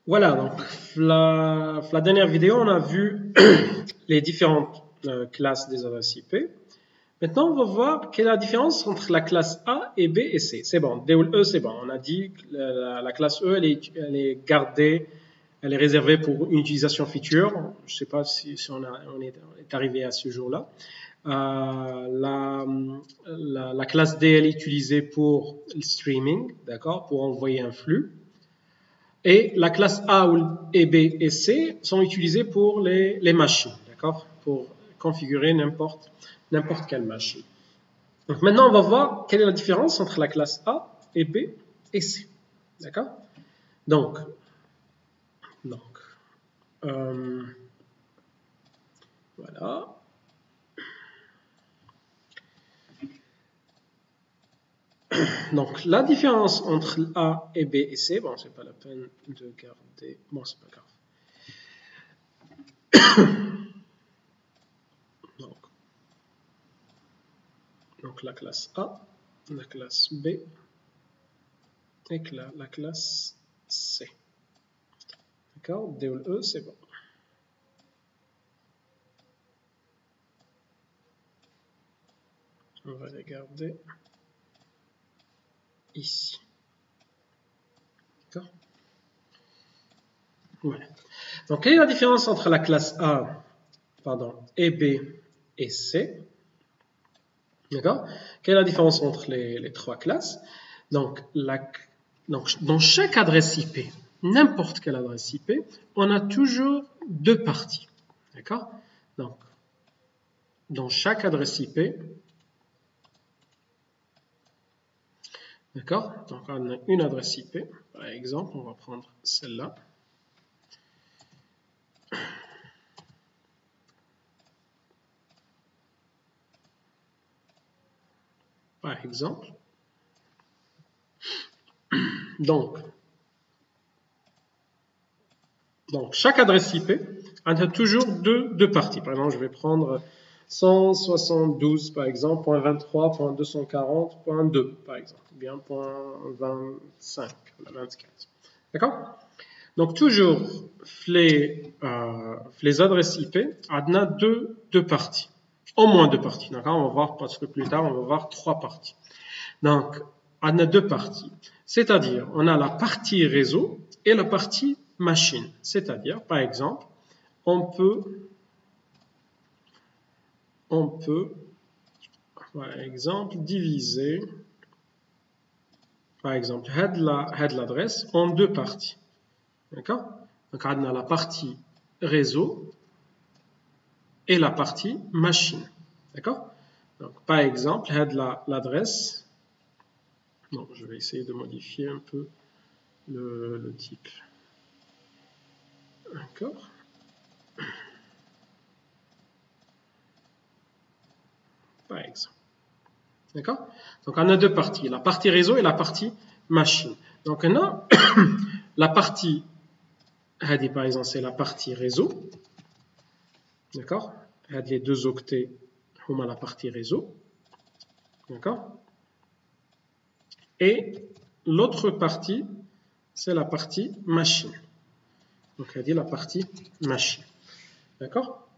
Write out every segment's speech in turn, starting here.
Voilà, donc la dernière vidéo, on a vu les différentes classes des adresses IP. Maintenant, on va voir quelle est la différence entre la classe A et B et C. C'est bon, D ou E, c'est bon. On a dit que la classe E, elle est gardée, elle est réservée pour une utilisation future. Je ne sais pas si on est arrivé à ce jour-là. La classe D, elle est utilisée pour le streaming, d'accord, pour envoyer un flux. Et la classe A et B et C sont utilisées pour les machines, d'accord, pour configurer n'importe quelle machine. Donc maintenant, on va voir quelle est la différence entre la classe A et B et C, d'accord. Donc voilà. Donc la différence entre A et B et C, bon, c'est pas la peine de garder, bon, c'est pas grave. Donc la classe A, la classe B et la classe C. D'accord, D ou E, c'est bon. On va les garder ici. D'accord. Voilà. Donc, quelle est la différence entre la classe A, et B et C? D'accord. Quelle est la différence entre les trois classes? Donc, dans chaque adresse IP, n'importe quelle adresse IP, on a toujours deux parties. D'accord. Donc, dans chaque adresse IP, d'accord. Donc, on a une adresse IP. Par exemple, on va prendre celle-là. Par exemple. Donc, chaque adresse IP a toujours deux parties. Par exemple, je vais prendre 172, par exemple, .23.240.2, par exemple, ou bien .25, 24. D'accord? Donc, toujours, les adresses IP ont deux parties. Au moins deux parties. D'accord? On va voir, parce que plus tard, on va voir trois parties. Donc, on a deux parties. C'est-à-dire, on a la partie réseau et la partie machine. C'est-à-dire, par exemple, on peut, par exemple, diviser, par exemple, l'adresse en deux parties. D'accord? Donc, on a la partie réseau et la partie machine. D'accord? Donc, par exemple, l'adresse. Non, je vais essayer de modifier un peu le type. D'accord? Par exemple. D'accord? Donc, on a deux parties, la partie réseau et la partie machine. Donc, on a la partie, par exemple, c'est la partie réseau. D'accord? Les deux octets, on a la partie réseau. D'accord? Et l'autre partie, c'est la partie machine. Donc, la partie machine. D'accord?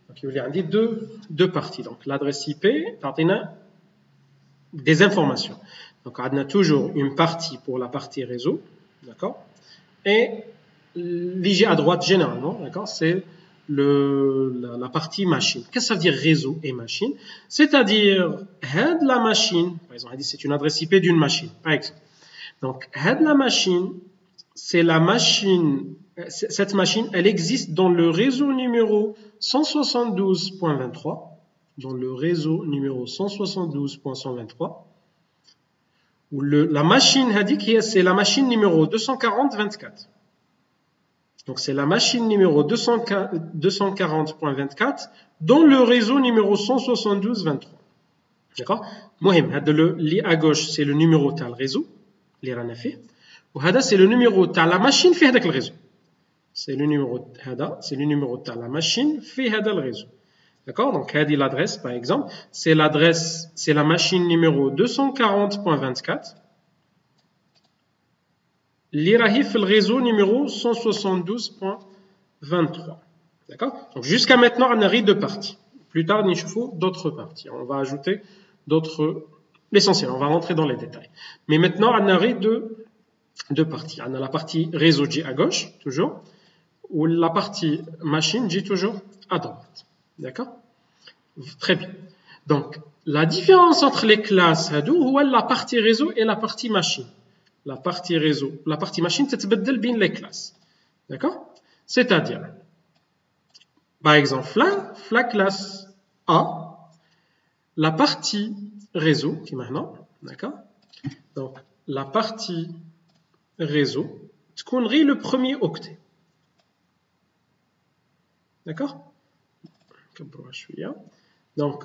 Donc, il y a deux parties. Donc, l'adresse IP, des informations. Donc, on a toujours une partie pour la partie réseau, d'accord? Et l'IG à droite, généralement, d'accord, c'est la partie machine. Qu'est-ce que ça veut dire réseau et machine? C'est-à-dire, la machine, par exemple, c'est une adresse IP d'une machine, par exemple. Donc, la machine, c'est la machine, cette machine, elle existe dans le réseau numéro 172.23, dans le réseau numéro 172.123, où la machine, c'est la machine numéro 240.24. Donc, c'est la machine numéro 240.24 dans le réseau numéro 172.23. D'accord? Li à gauche, c'est le numéro de le réseau, les ranafé. Ou c'est le numéro de la machine fait avec le réseau. C'est le numéro de la machine fait avec le réseau. D'accord? Donc, l'adresse, par exemple, c'est la machine numéro 240.24. اللي راهي في le réseau numéro 172.23. D'accord? Donc jusqu'à maintenant, on a deux parties. Plus tard, il faut d'autres parties. On va ajouter d'autres... L'essentiel, on va rentrer dans les détails. Mais maintenant, on a deux parties. On a la partie réseau J à gauche, toujours, ou la partie machine J toujours à droite. D'accord? Très bien. Donc, la différence entre les classes, c'est la partie réseau et la partie machine. La partie réseau, la partie machine, c'est bien les classes. D'accord? C'est-à-dire, par exemple, la classe A, la partie réseau, qui est maintenant, d'accord? Donc, la partie réseau, tu connais le premier octet. D'accord? Donc,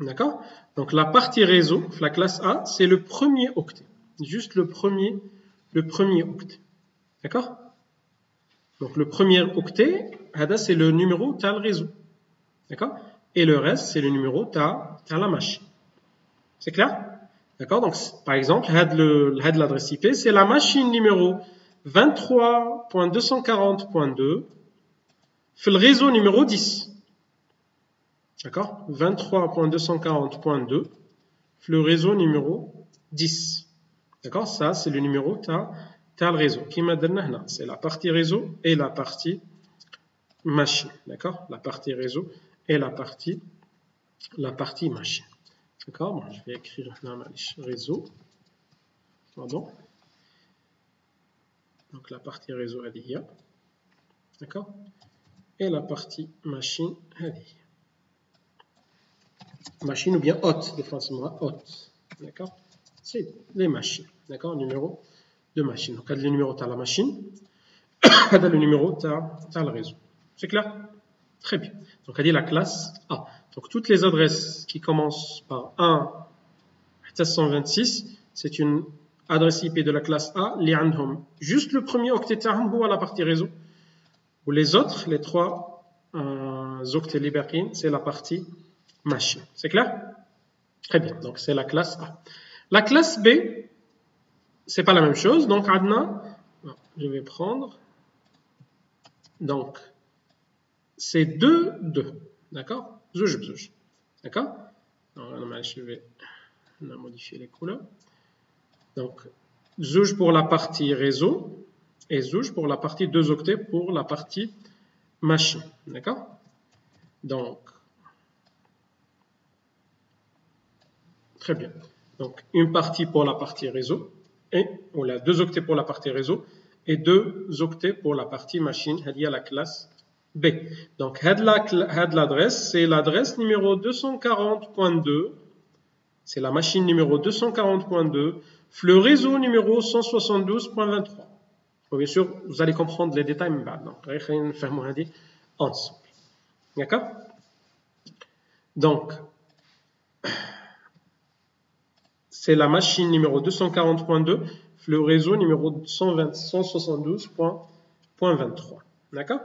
d'accord? Donc, la partie réseau, la classe A, c'est le premier octet. Juste le premier octet. D'accord? Donc, le premier octet, c'est le numéro de le réseau. D'accord? Et le reste, c'est le numéro de la machine. C'est clair? D'accord? Donc, par exemple, l'adresse IP, c'est la machine numéro 23.240.2 fait le réseau numéro 10. D'accord? 23.240.2 fait le réseau numéro 10. D'accord? Ça, c'est le numéro de le réseau. C'est la partie réseau et la partie machine. D'accord? La partie réseau et la partie machine. D'accord? Bon, je vais écrire réseau. Pardon. Donc la partie réseau هذه. D'accord? Et la partie machine هذه. Machine ou bien hôte, des fois c'est moi hôte. D'accord? C'est les machines. D'accord? Numéro de machine. Donc, le numéro de la machine, le numéro de le réseau. C'est clair? Très bien. Donc, on a dit la classe A. Donc, toutes les adresses qui commencent par 1 à 126, c'est une adresse IP de la classe A. Juste le premier octet ou à la partie réseau. Ou les autres, les trois octets libérines, c'est la partie machine. C'est clair? Très bien. Donc, c'est la classe A. La classe B, c'est pas la même chose. Donc, je vais prendre. Donc, c'est 2, 2. D'accord? Zouj. D'accord? Je vais modifier les couleurs. Donc, zouj pour la partie réseau et zouj pour la partie 2 octets pour la partie machine. D'accord? Donc, très bien. Donc, une partie pour la partie réseau, ou là, 2 octets pour la partie réseau, et 2 octets pour la partie machine, il y a la classe B. Donc, l'adresse, c'est l'adresse numéro 240.2, c'est la machine numéro 240.2, le réseau numéro 172.23. Bon, bien sûr, vous allez comprendre les détails, mais donc, on va faire ensemble. D'accord? Donc, c'est la machine numéro 240.2, le réseau numéro 172.23. D'accord?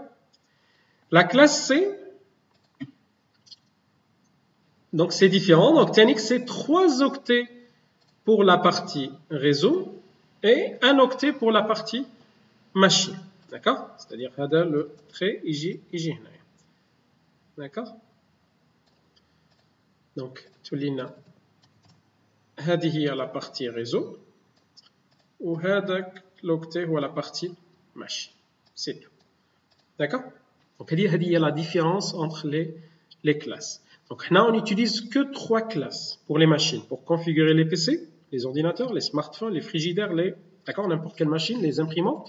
La classe C, donc c'est différent. Donc, Tianix, c'est 3 octets pour la partie réseau et 1 octet pour la partie machine. D'accord? C'est-à-dire, le trait IJ. D'accord? Donc, Tulina. هذه هي la partie réseau وهذاك l'octet هو la partie machine. C'est tout. D'accord? Donc, هذه هي la différence entre les classes. Donc, là, on n'utilise que 3 classes pour les machines, pour configurer les PC, les ordinateurs, les smartphones, les frigidaires, d'accord, n'importe quelle machine, les imprimantes.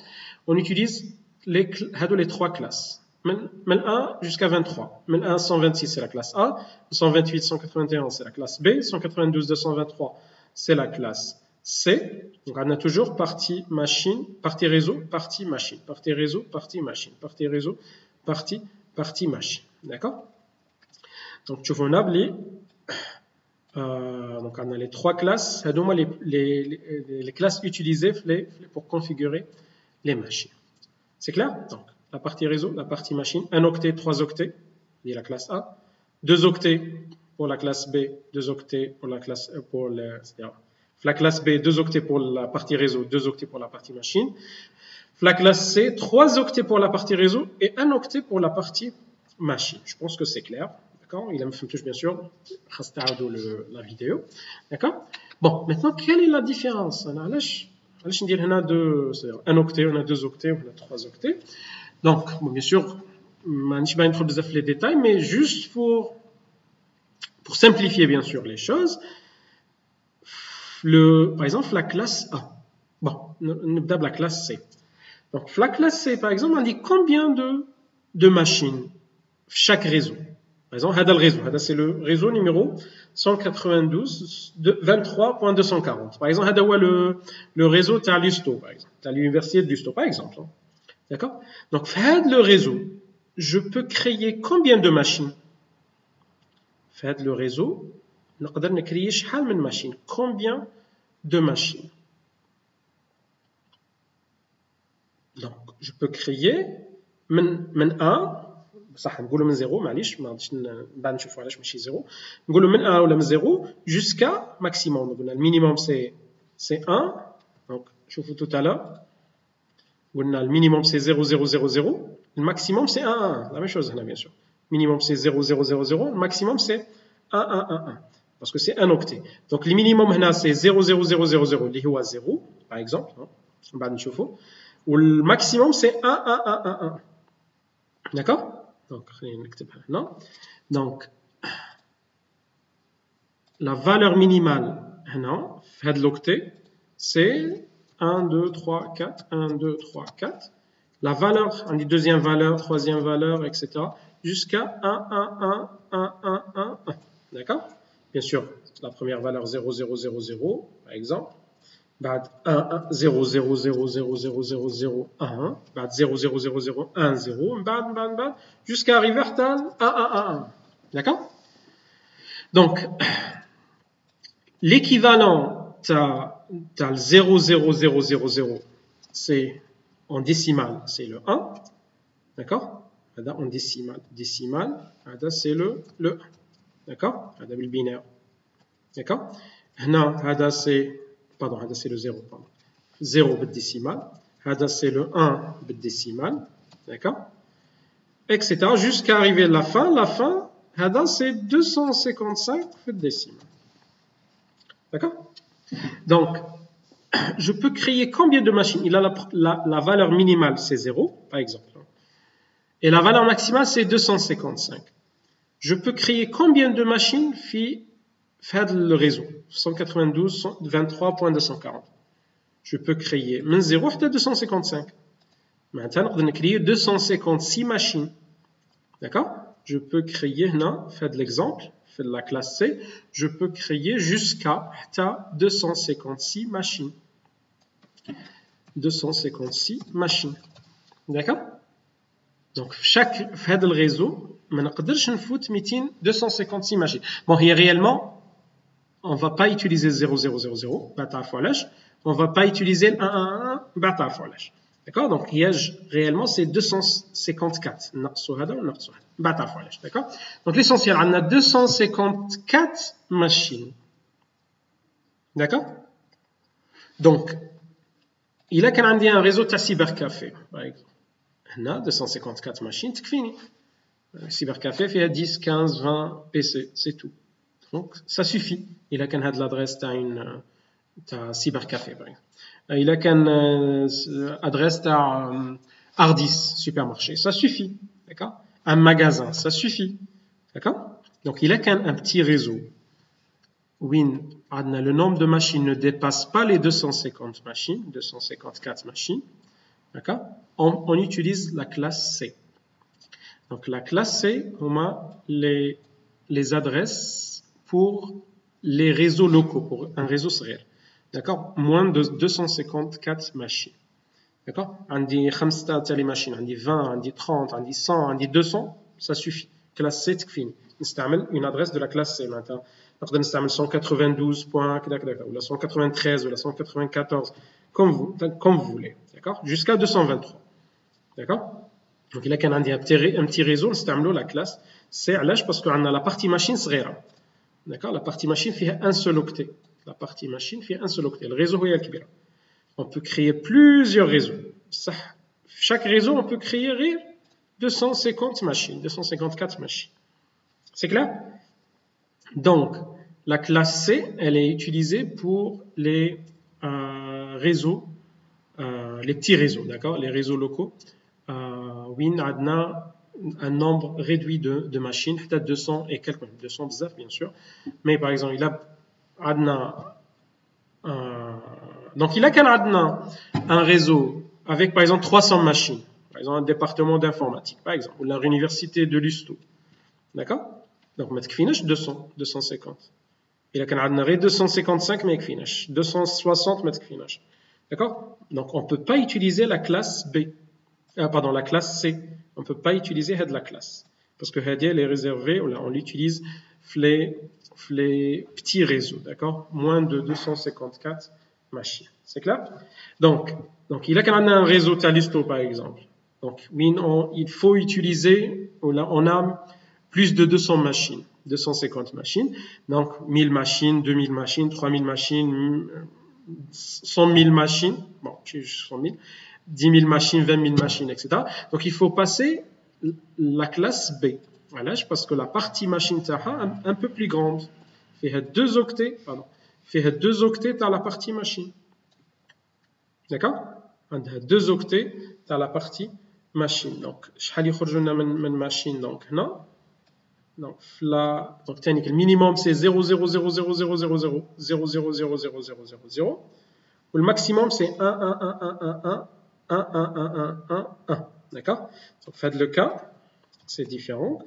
On utilise les 3 classes. من 1 jusqu'à 23. من 1 126 c'est la classe A, 128 181 c'est la classe B, 192 223 c'est la classe C. Donc on a toujours partie machine, partie réseau, partie machine, partie réseau, partie machine, partie réseau, partie machine. D'accord? Donc tu vois donc on a les 3 classes, c'est les classes utilisées pour configurer les machines. C'est clair? Donc la partie réseau, la partie machine, 1 octet, 3 octets, c'est la classe A, 2 octets pour la classe B, 2 octets pour la classe c'est-à-dire la classe B, 2 octets pour la partie réseau, 2 octets pour la partie machine. La classe C, 3 octets pour la partie réseau et 1 octet pour la partie machine. Je pense que c'est clair. D'accord? Il a me touche bien sûr. La vidéo. D'accord? Bon, maintenant, quelle est la différence? On a un octet, on a 2 octets, on a 3 octets. Donc, bon, bien sûr, je ne vais pas introduire les détails, mais juste pour simplifier bien sûr les choses. Par exemple, la classe A. Bon, on a la classe C. Donc, la classe C, par exemple, on dit combien de machines chaque réseau. Par exemple, c'est le réseau numéro 192.23.240. Par exemple, le réseau de l'USTO, par exemple, de l'université de l'USTO, par exemple. D'accord? Donc, le réseau, je peux créer combien de machines? Le réseau, on peut créer combien de machines? Donc, je peux créer من 1 صح نقولوا من 0 معليش ما غاديش بعد نشوفوا علاش ماشي 0 نقولوا من 1 ولا من 0 jusqu'à maximum قلنا المينيموم سي 1 donc شوفوا tout à l'heure قلنا المينيموم سي 0 0 0 0 الماكسيموم سي 1 1 la même chose هنا bien sûr minimum c'est 0 0 0 0 le maximum c'est 1 1 1 1 parce que c'est un octet donc le minimum هنا c'est 0 0 0 0 0 اللي هو 0 par exemple بعد نشوفوا le maximum c'est 1 1 1 1 1 d'accord donc donc la valeur minimale de l'octet c'est 1 2 3 4 1 2 3 4 la valeur on dit deuxième valeur troisième valeur etc jusqu'à 1 1 1 1 1 1 1 d'accord bien sûr la première valeur 0 0 0 0 par exemple بعد 1 1 0 0 0 0 0 0 0 1 بعد 0 0 0 0 1 0 بعد jusqu'à arriver à 1 1 1 1 d'accord donc l'équivalent t'as le 0 0 0 0 0 c'est en décimale c'est le 1 d'accord en décimale c'est le 1 d'accord هذا بالبينير d'accord هنا c'est le 0 pardon 0 بالدécimal هذا c'est le 1 بالدécimal d'accord etc jusqu'à arriver à la fin هذا c'est 255 بالدécimal d'accord donc je peux créer combien de machines il a la valeur minimale c'est 0 par exemple et la valeur maximale c'est 255 je peux créer combien de machines le réseau 192.23.240 je peux créer من 0 حتى 255 معناتها نقدر créer 256 machines d'accord je peux créer هنا في هذا l'exemple في la classe C je peux créer jusqu'à 256 machines 256 machines d'accord donc chaque في هذا الريزو ما نقدرش نفوت 256 machines bon هي réellement on ne va pas utiliser 0 0 0 0 on ne va pas utiliser le 1 1 1 d'accord donc réellement c'est 254 d'accord donc l'essentiel on a 254 machines d'accord donc il a qu'un un réseau de cybercafé par exemple on a 254 machines تكفيني cybercafé fait 10 15 20 PC c'est tout donc ça suffit il a qu'un l'adresse d'un cybercafé par exemple il a qu'un adresse d'un Ardis supermarché ça suffit d'accord un magasin ça suffit d'accord donc il a qu'un petit réseau où le nombre de machines ne dépasse pas les 250 machines 254 machines d'accord on utilise la classe C donc la classe C on a les adresses pour les réseaux locaux pour un réseau sérieux d'accord moins de 254 machines d'accord on dit 5 تاع les machines on dit 20 on dit 30 on dit 100 on dit 200 ça suffit classe C تكفيني نستعمل une adresse de la classe C maintenant نقدر نستعمل 192 point كذا كذا ولا 193 ولا 194 comme vous voulez d'accord jusqu'à 223 d'accord donc il a qu'un un petit réseau نستعملوا la classe C علاش parce qu'on a la partie machine صغيره d'accord, la partie machine fait un seul octet. La partie machine fait un seul octet. Le réseau est le on peut créer plusieurs réseaux. Chaque réseau, on peut créer 250 machines, 254 machines. C'est clair? Donc, la classe C, elle est utilisée pour les réseaux, les petits réseaux, d'accord? Les réseaux locaux. Win a un nombre réduit de machines, peut-être 200 et quelques, 200 bien sûr. Mais par exemple, il a donc il a un réseau avec par exemple 300 machines, par exemple un département d'informatique, par exemple, ou l'université de l'Usto. D'accord? Donc, on a 200, 250. Il a qu'un 255, mais 260, mais d'accord? Donc, on ne peut pas utiliser la classe B. Pardon, la classe C. On ne peut pas utiliser la classe. Parce que elle est réservée, on l'utilise les petits réseaux, d'accord? Moins de 254 machines. C'est clair? Donc il a quand même un réseau Talisto, par exemple. Donc, il faut utiliser, on a plus de 200 machines, 250 machines. Donc, 1000 machines, 2000 machines, 3000 machines, 100 000 machines. Bon, j'ai juste 100 000. 10 000 machines, 20 000 machines, etc. Donc, il faut passer la classe B. Voilà, parce que la partie machine taha un peu plus grande. Fait 2 octets, pardon. Fait 2 octets dans la partie machine. D'accord? 2 octets dans la partie machine. Donc, شحال يخرج لنا من machine donc هنا. Donc, le minimum c'est 0,00000000000. Le maximum c'est 1. D'accord? Donc, faites le cas, c'est différent.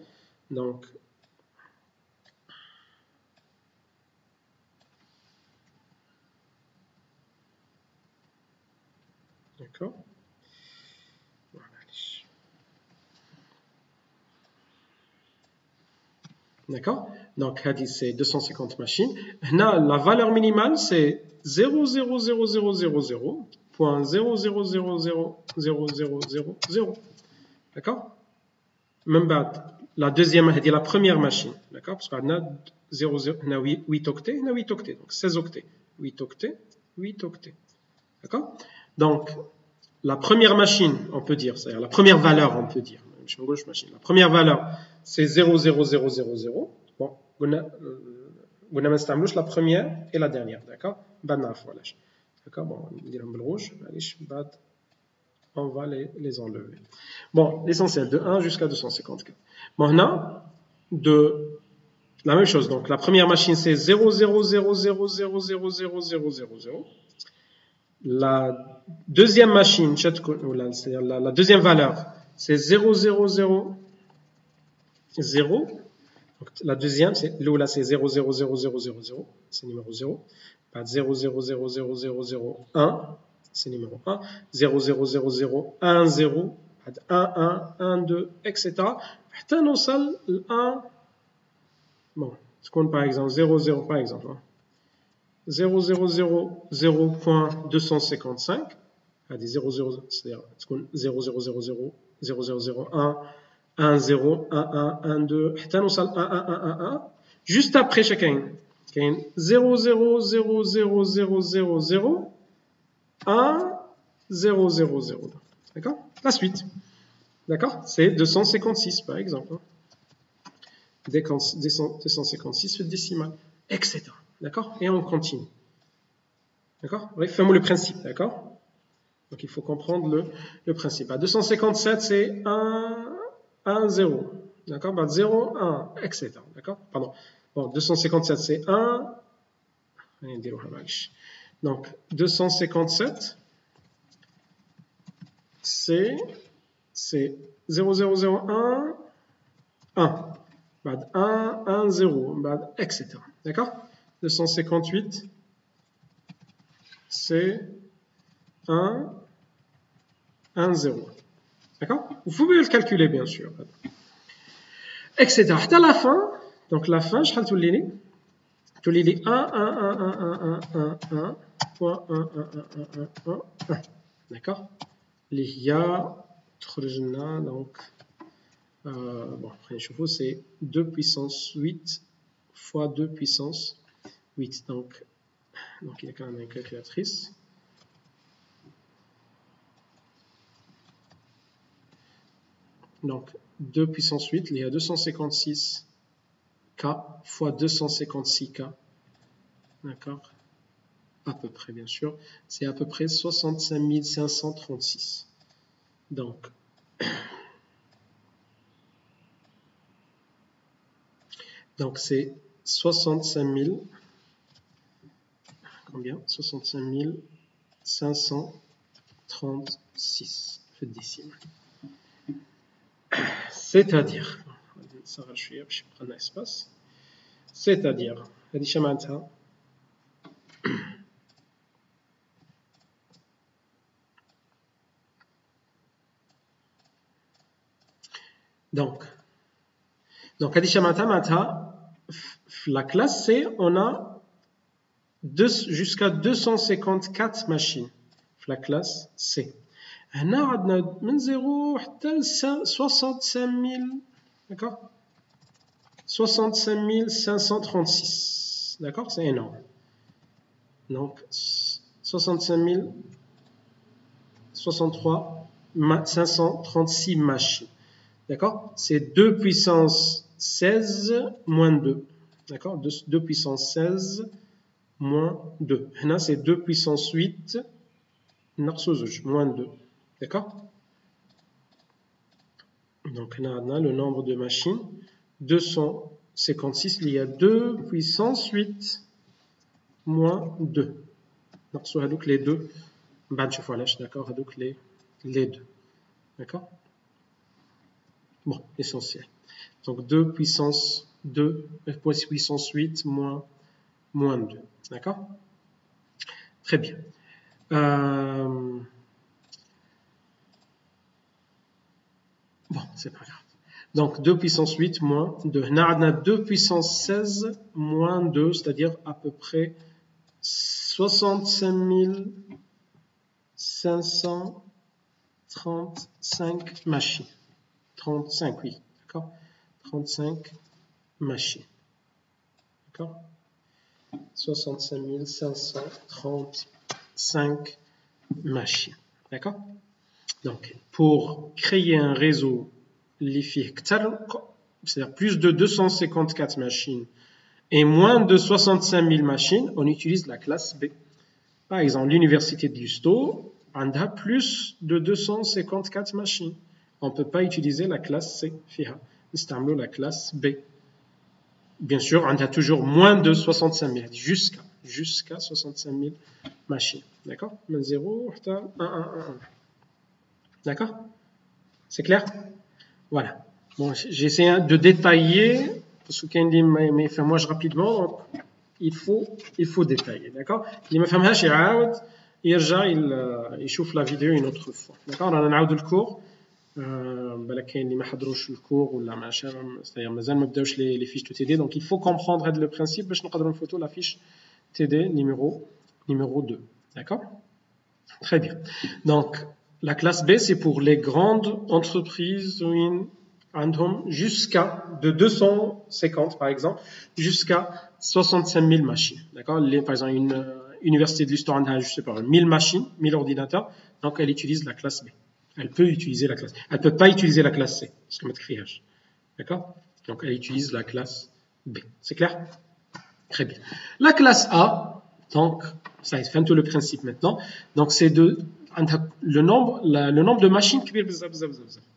Donc, d'accord? D'accord? Donc, c'est 250 machines. Là, la valeur minimale, c'est 0,00000.0000000. D'accord? Même la deuxième, c'est la première machine. D'accord? Parce qu'on a 8 octets, on a 8 octets. Donc, 16 octets. 8 octets, 8 octets. D'accord? Donc, la première machine, on peut dire, c'est-à-dire la première valeur, on peut dire. La première valeur, c'est 0,00000. Bon, on a la première et la dernière, d'accord? D'accord? Bon, on va dire en rouge. On va les enlever. Bon, l'essentiel, de 1 jusqu'à 254. Bon, on a la même chose. Donc, la première machine, c'est 0,000000000. La deuxième machine, c'est-à-dire la deuxième valeur, c'est 0,000. Donc, la deuxième, c'est 0,0000000, c'est numéro 0. 0,0000001, c'est numéro 1. 0,00010, 1, 1, 1, 2, etc. حتى نوصل ل 1. Bon, تكون par exemple 0,0 par exemple. 0,000.255. C'est-à-dire 0,000000001. 1, 0, 1, 1, 1, 2, حتى نوصل 1, 1, 1, 1, 1. Juste après chacun, 0,0000001, 0,000. D'accord? La suite. D'accord? C'est 256 par exemple. 256 décimal, etc. D'accord? Et on continue. D'accord? Oui, faisons le principe. D'accord? Donc il faut comprendre le principe. À 257, c'est 1, 1, 0. D'accord? 0, 1, etc. D'accord? Pardon. Bon, 257, c'est 1. Donc, 257, c'est 0001, 1. 1, 1, 0, etc. D'accord? 258, c'est 1, 1, 0. D'accord? Vous pouvez le calculer, bien sûr. Etc. À la fin, donc la fin, je vais tout lire. Tout lire 1, 1, 1, 1, 1, 1, 1, 1, 1, 1, 1, 1, 1, 1. D'accord? Il y a, donc, bon, après, je vous, c'est 2 puissance 8 fois 2 puissance 8. Donc il y a quand même une calculatrice. Donc 2 puissance 8, il y a 256K fois 256K. D'accord? À peu près, bien sûr. C'est à peu près 65 536. Donc, c'est 65 000. Combien? 65 536. Faites décime. C'est-à-dire, je vais prendre un espace. C'est-à-dire, donc la classe C, on a jusqu'à 254 machines. La classe C. On a de 0 à 65 000, d'accord? 65 536, d'accord? C'est énorme. Donc, 65 536 machines. D'accord? C'est 2 puissance 16 moins 2. D'accord? 2 puissance 16 moins 2. Là, c'est 2 puissance 8 moins 2. D'accord? Donc, là, on a le nombre de machines. 256, il y a 2 puissance 8 moins 2. Donc, les deux. D'accord? Donc, les deux. D'accord? Bon, essentiel. Donc 2 puissance 8 moins 2. D'accord? Très bien. Bon, c'est pas grave. Donc 2 puissance 8 moins 2. On a 2 puissance 16 moins 2, c'est-à-dire à peu près 65 535 machines. 35, oui. D'accord? 35 machines. D'accord? 65 535 machines. D'accord? Donc, pour créer un réseau c'est-à-dire plus de 254 machines et moins de 65 000 machines, on utilise la classe B. Par exemple, l'université de Lusto a plus de 254 machines. On ne peut pas utiliser la classe C. C'est la classe B. Bien sûr, on a toujours moins de 65 000, jusqu'à 65 000 machines. D'accord? 0, 1, 1, 1, 1. D'accord? C'est clair? Voilà. Bon, j'essaie de détailler, parce que quand il m'a fait moi rapidement, donc il faut détailler. D'accord? Il m'a fait moi, il chauffe la vidéo une autre fois. D'accord? On a un autre cours. بالك كاين اللي ما حضروش الكور ولا ما c'est-à-dire مازال ما بداوش les fiches de TD, donc il faut comprendre le principe باش نقدروا نفوتوا la fiche TD numéro 2. D'accord? Très bien. Donc la classe B, c'est pour les grandes entreprises jusqu'à de 250 par exemple jusqu'à 65 000 machines. D'accord? Par exemple une université de l'histoire a, je sais pas, 1000 machines, 1000 ordinateurs, donc elle utilise la classe B. Elle peut utiliser la classe. Elle ne peut pas utiliser la classe C, parce que matriage. D'accord? Donc elle utilise la classe B. C'est clair? Très bien. La classe A, donc, ça fait un peu le principe maintenant. Donc c'est le nombre de machines qui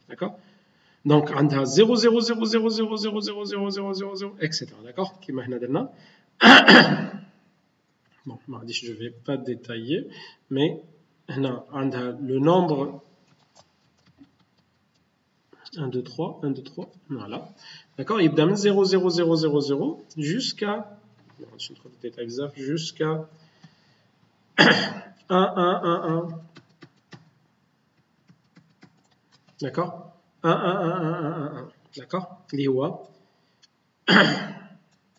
d'accord? Donc on a 0, 0, 0, 0, 0, 0, 0, 0, 0, 0, 0, etc. D'accord? Bon, je ne vais pas détailler, mais on a le nombre 1, 2, 3, 1, 2, 3, voilà. D'accord? Il donne 0, 0, 0, 0, 0 jusqu'à, jusqu'à 1, 1, 1, 1. D'accord? 1, 1, 1, 1, 1, 1, 1. D'accord? L'IWA.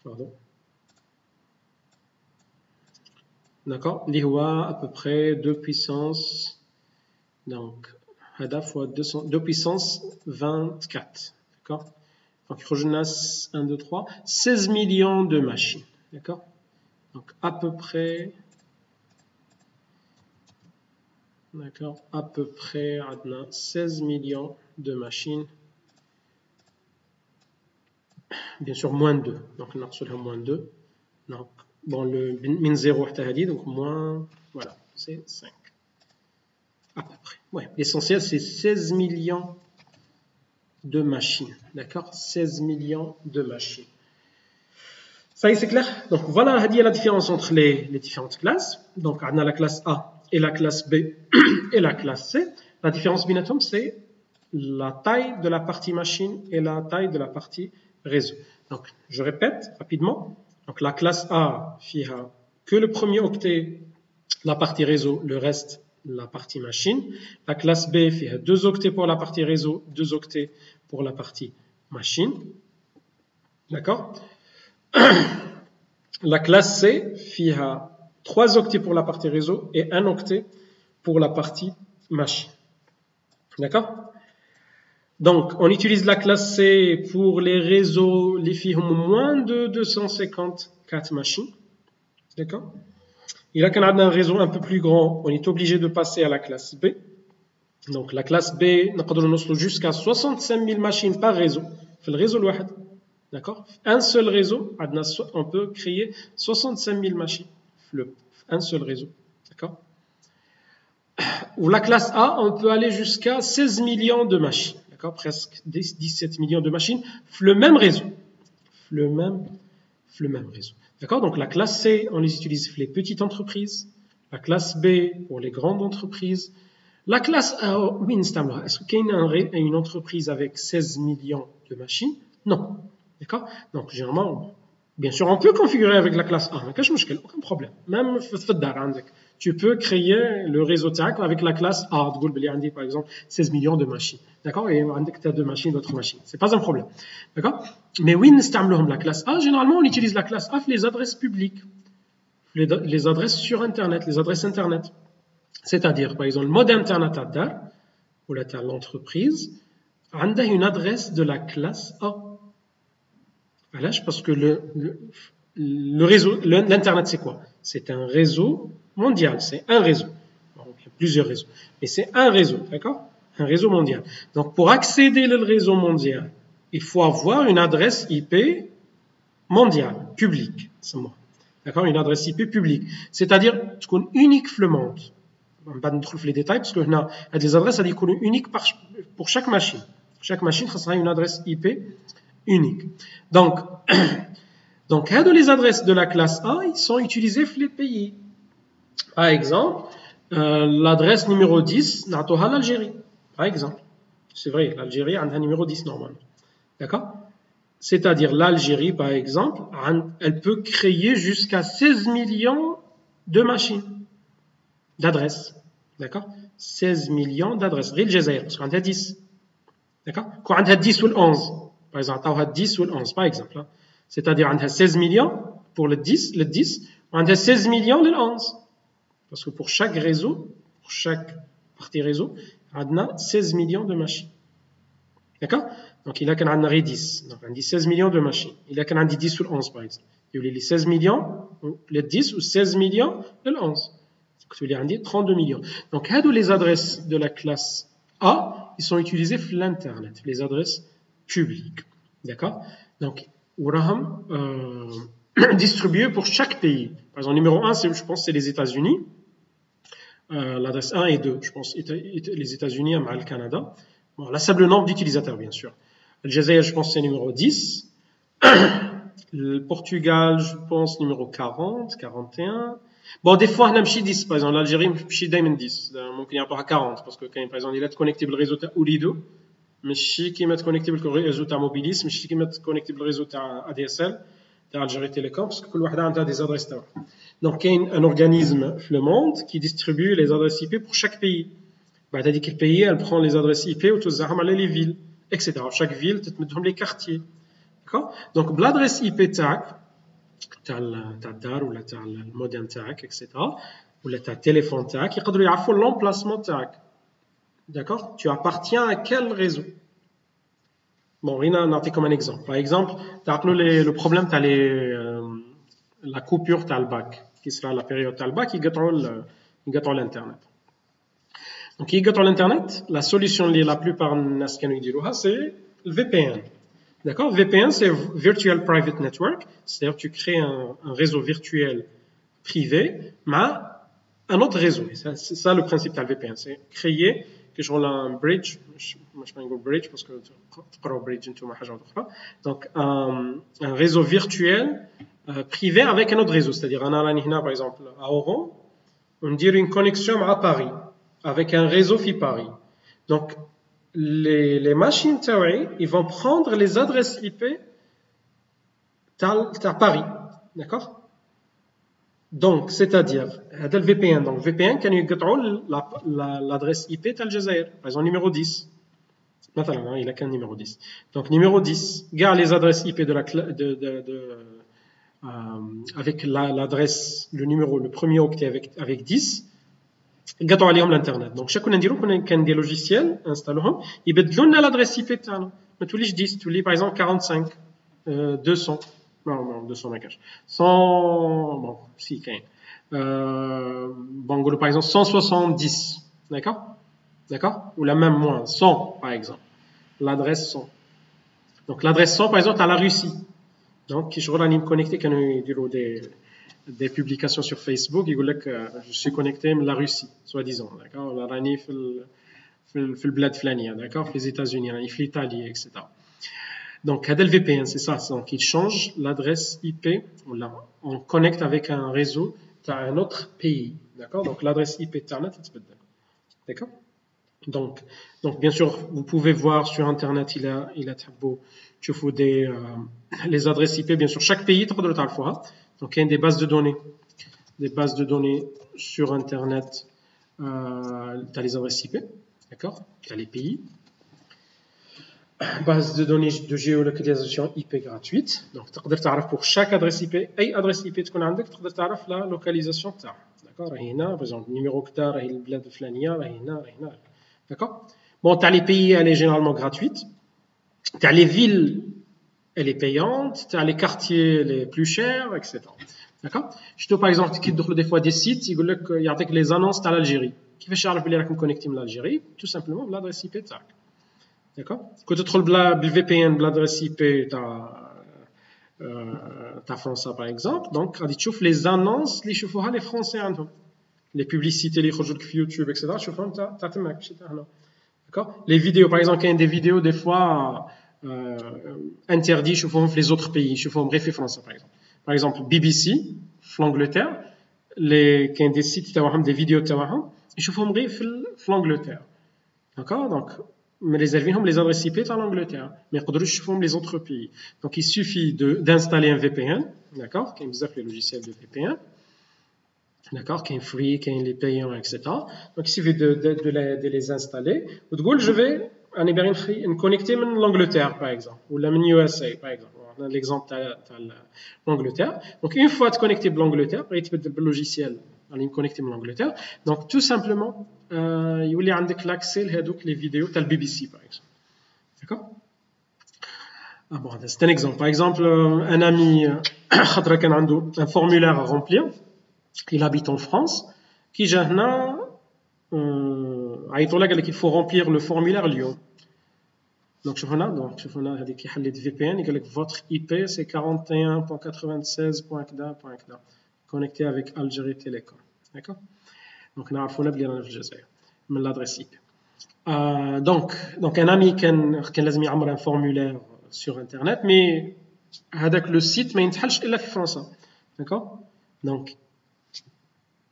Pardon. D'accord? L'IWA à peu près 2 puissance. Donc, Hada fois 2 puissance 24. D'accord? Donc, il y a 1, 2, 3, 16 millions de machines. D'accord? Donc, à peu près, d'accord, à peu près, on a 16 millions de machines. Bien sûr, moins 2. Donc, on a moins 2. Donc, bon, le min 0 donc moins, voilà, c'est 5. À peu près. Ouais, l'essentiel, c'est 16 millions de machines. D'accord? 16 millions de machines. Ça y est, c'est clair? Donc, voilà la différence entre les différentes classes. Donc, on a la classe A et la classe B et la classe C. La différence binatom, c'est la taille de la partie machine et la taille de la partie réseau. Donc, je répète rapidement. Donc, la classe A fiha que le premier octet, la partie réseau, le reste, la partie machine. La classe B fiha 2 octets pour la partie réseau, 2 octets pour la partie machine. D'accord? La classe C fiha 3 octets pour la partie réseau et 1 octet pour la partie machine. D'accord? Donc, on utilise la classe C pour les réseaux, les filles ont moins de 254 machines. D'accord? Et là, quand on a un réseau un peu plus grand, on est obligé de passer à la classe B. Donc, la classe B, on peut jusqu'à 65 000 machines par réseau. Le réseau الواحد. D'accord? Un seul réseau, on peut créer 65 000 machines. Un seul réseau. D'accord? Ou la classe A, on peut aller jusqu'à 16 millions de machines. D'accord? Presque 17 millions de machines. Le même réseau. Le même réseau. D'accord? Donc la classe C, on les utilise pour les petites entreprises. La classe B pour les grandes entreprises. La classe A, oui, est-ce qu'il y a une entreprise avec 16 millions de machines? Non. D'accord? Donc généralement, bien sûr, on peut configurer avec la classe A, mais aucun problème. Même tu peux créer le réseau TAC avec la classe A. Par exemple, 16 millions de machines. D'accord? Et tu as 2 machines, d'autres machines. C'est pas un problème. D'accord? Mais oui, la classe A, généralement, on utilise la classe A pour les adresses publiques. Les adresses sur Internet, les adresses Internet. C'est-à-dire, par exemple, le mode Internet à Dar, ou l'entreprise, a une adresse de la classe A. Parce que le réseau, l'Internet, c'est quoi? C'est un réseau mondial, c'est un réseau. Bon, il y a plusieurs réseaux, mais c'est un réseau, d'accord? Un réseau mondial. Donc, pour accéder au réseau mondial, il faut avoir une adresse IP mondiale, publique, d'accord? Une adresse IP publique. C'est-à-dire, qu'on unique le monde. On va pas entrer les détails parce que on a des adresses à dire uniques pour chaque machine. Chaque machine sera une adresse IP unique. Donc, les adresses de la classe A, ils sont utilisées pour les pays. Par exemple, l'adresse numéro 10, natoha l'Algérie. Par exemple. C'est vrai, l'Algérie a un numéro 10 normalement. D'accord? C'est-à-dire l'Algérie, par exemple, elle peut créer jusqu'à 16 millions de machines, d'adresses. D'accord? 16 millions d'adresses. Ril Jazair, parce qu'on a 10. D'accord? Quand on a 10 ou le 11, par exemple, on a 10 ou le 11, par exemple. C'est-à-dire, on a 16 millions pour le 10, on a 16 millions le 11. Parce que pour chaque réseau, pour chaque partie réseau, on a 16 millions de machines. D'accord? Donc, il y a qu'on a 10. Donc, on a 16 millions de machines. Il y a qu'on a 10 ou le 11, par exemple. Il y a les 16 millions, le 10 ou 16 millions, le 11. Donc, il y a 32 millions. Donc, les adresses de la classe A, ils sont utilisés pour l'Internet, les adresses publiques. D'accord? Donc, Uraham distribué pour chaque pays. Par exemple, numéro 1, je pense, c'est les États-Unis. L'adresse 1 et 2, je pense, les États-Unis et le Canada. Bon, là, c'est le nombre d'utilisateurs, bien sûr. Le Jazair, je pense, c'est numéro 10. Le Portugal, je pense, numéro 40, 41. Bon, des fois, on a 10. Par exemple, l'Algérie, je suis 10. Donc, il y a pas 40. Parce que, quand, par exemple, il est connecté au réseau Oulido. Mais je qui est connecté au réseau Mobilis. Mais je qui est connecté au réseau ADSL. Algérie Télécom. Parce que tout le monde a des adresses. Donc, il y a un organisme dans le monde qui distribue les adresses IP pour chaque pays. C'est-à-dire que le pays, elle prend les adresses IP ou tout les villes, etc. Chaque ville, tu te mets les quartiers. D'accord? Donc, l'adresse IP TAC, tu as le DAR ou le modem TAC, etc. Ou tu as le téléphone TAC, il y a l'emplacement TAC. D'accord? Tu appartiens à quel réseau? Bon, Rina, on a comme un exemple. Par exemple, le problème, tu as la coupure, tu as le bac, qui sera la période, tu as le bac, il gâte l'Internet. Donc, il gâte l'Internet, la solution, la plupart des gens, c'est le VPN. D'accord? VPN, c'est Virtual Private Network, c'est-à-dire que tu crées un réseau virtuel privé, mais un autre réseau. C'est ça le principe de la VPN, c'est créer que je un bridge, je ne vais pas dire bridge parce que tu peux bridge into ma donc un réseau virtuel privé avec un autre réseau, c'est-à-dire un alanihna par exemple à Oran, on dirait une connexion à Paris avec un réseau fi Paris. Donc les machines ils vont prendre les adresses IP à Paris, d'accord? Donc, c'est-à-dire, le VPN. Donc, VPN, quand il l'adresse IP de l'Algérie, par exemple, numéro 10. Maintenant, il a qu'un numéro 10. Donc, numéro 10, garde les adresses IP avec l'adresse, le numéro, le premier octet avec 10. قطعوا عليهم الانترنت دونك شكون نديرو كان دي لوجيسيال انستالوهم يبدلوا لنا لادريس اي بي تاعنا ما توليش 10 تولي باغ اكزومبل 45 200 non 200 ما كاش 100 bon si كاين bon نقولوا par exemple 170 d'accord ou la même moins 100 par exemple l'adresse 100 donc l'adresse 100 par exemple à la Russie donc كي شغل راني connecté كانوا يديروا des publications sur Facebook, ils disent que je suis connecté à la Russie, soi-disant, d'accord, la rani في البلاد فلانية, d'accord, les États-Unis, l'Italie, etc. Donc, le VPN, c'est ça, donc il change l'adresse IP, on connecte avec un réseau à un autre pays, d'accord, donc l'adresse IP Internet, d'accord. Donc bien sûr, vous pouvez voir sur Internet, il a tu fais les adresses IP, bien sûr, chaque pays, tu peux le fois. Donc, il y a des bases de données sur Internet. Tu as les adresses IP, d'accord? Tu as les pays. Base de données de géolocalisation IP gratuite. Donc, tu peux savoir pour chaque adresse IP, quelle adresse IP tu peux savoir la localisation. D'accord? Par exemple, numéro que tu as, le bled de Flania, d'accord? Bon, tu as les pays, elle est généralement gratuite. Tu as les villes, elle est payante. Tu as les quartiers les plus chers, etc. D'accord? Je te par exemple, qui développe des fois des sites, il y a les annonces à l'Algérie. Qui fait charger les racontes connectés à l'Algérie? Tout simplement l'adresse IP de TAC. D'accord? Quand tu trouves le VPN, l'adresse IP ta France, par exemple, donc tu vois les annonces, les Français, les publicités, les sur YouTube, etc. Tu vois, d'accord? Les vidéos, par exemple, il y a des vidéos des fois interdites, je vois les autres pays, je vois bref France, par exemple. Par exemple, BBC, l'Angleterre, il y a des sites qui ont des vidéos, je vois bref l'Angleterre. D'accord? Donc, mais les adresses IP dans l'Angleterre, mais je vois les autres pays. Donc, il suffit d'installer un VPN, d'accord? Qui est les logiciels de VPN. D'accord, qui est free, qui est les payants, etc. Donc, il suffit de les installer. Ou de je vais me connecter à l'Angleterre, par exemple, ou la USA, par exemple. On a l'exemple de l'Angleterre. Donc, une fois connecté à l'Angleterre, tu peux le logiciel aller me connecter à l'Angleterre. Donc, tout simplement, il y a l'accès à les vidéos de la BBC, par exemple. D'accord? Ah bon, c'est un exemple. Par exemple, un ami a un formulaire à remplir. Il habite en France. Qui il faut remplir le formulaire Lyon. Donc, je vois qui a VPN. Il dit que votre IP c'est 41.96.1. Connecté avec Algérie Télécom. D'accord? Donc, on a l'adresse IP. Donc, un ami qui a un formulaire sur Internet, mais le site ne peut pas France. D'accord? Donc,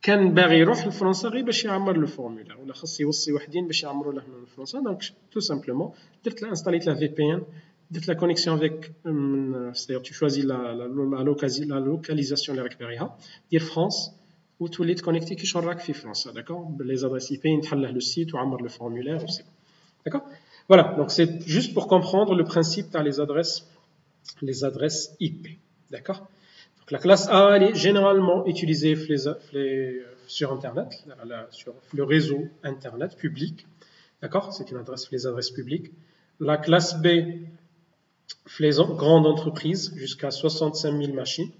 كان باغي يروح لفرنسا غير باش يعمر لو فورمولير ولا خاص يوصي وحدين باش يعمروا له من فرنسا دونك تو سامبلومون درت انستاليت لا في بي ان درت لا كونيكسيون افيك c'est-à-dire tu choisis la localisation اللي راك باغيها دير فرانس وتولي تكونيكتي كي شغل راك في فرنسا داكور بلي زادريس اي بي نتحل له لو سيت وعمر لو فورمولير وسي داكور voilà donc c'est juste pour comprendre le principe dans les adresses IP d'accord. La classe A elle est généralement utilisée sur Internet, sur le réseau Internet public. D'accord? C'est une adresse, les adresses publiques. La classe B, les grandes entreprises jusqu'à 65 000 machines,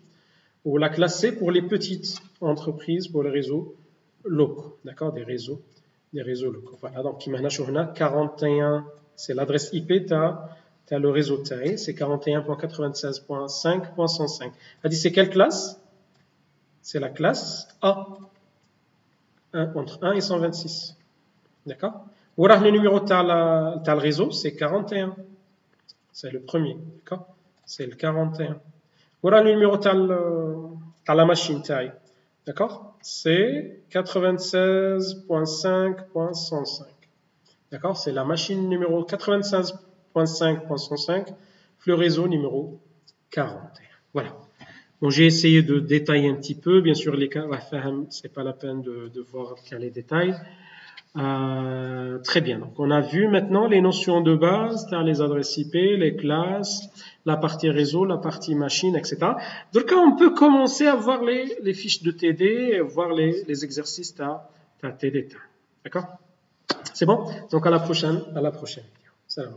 ou la classe C pour les petites entreprises, pour les réseaux locaux, d'accord, des réseaux locaux. Voilà, donc maintenant, on a 41, c'est l'adresse IP, tu as le réseau TAE, c'est 41.96.5.105. Elle dit, c'est quelle classe? C'est la classe A, entre 1 et 126. D'accord? Ou alors le numéro, tu as le réseau, c'est 41. C'est le premier. D'accord? C'est le 41. Ou alors le numéro, tu as la machine taille. D'accord? C'est 96.5.105. D'accord? C'est la machine numéro 96.5.105, le réseau numéro 41. Voilà. Bon, j'ai essayé de détailler un petit peu. Bien sûr, les cas, c'est pas la peine de voir les détails. Très bien. Donc, on a vu maintenant les notions de base, les adresses IP, les classes, la partie réseau, la partie machine, etc. Donc, on peut commencer à voir les fiches de TD, voir les exercices TD. D'accord? C'est bon? Donc, à la prochaine vidéo. Salam.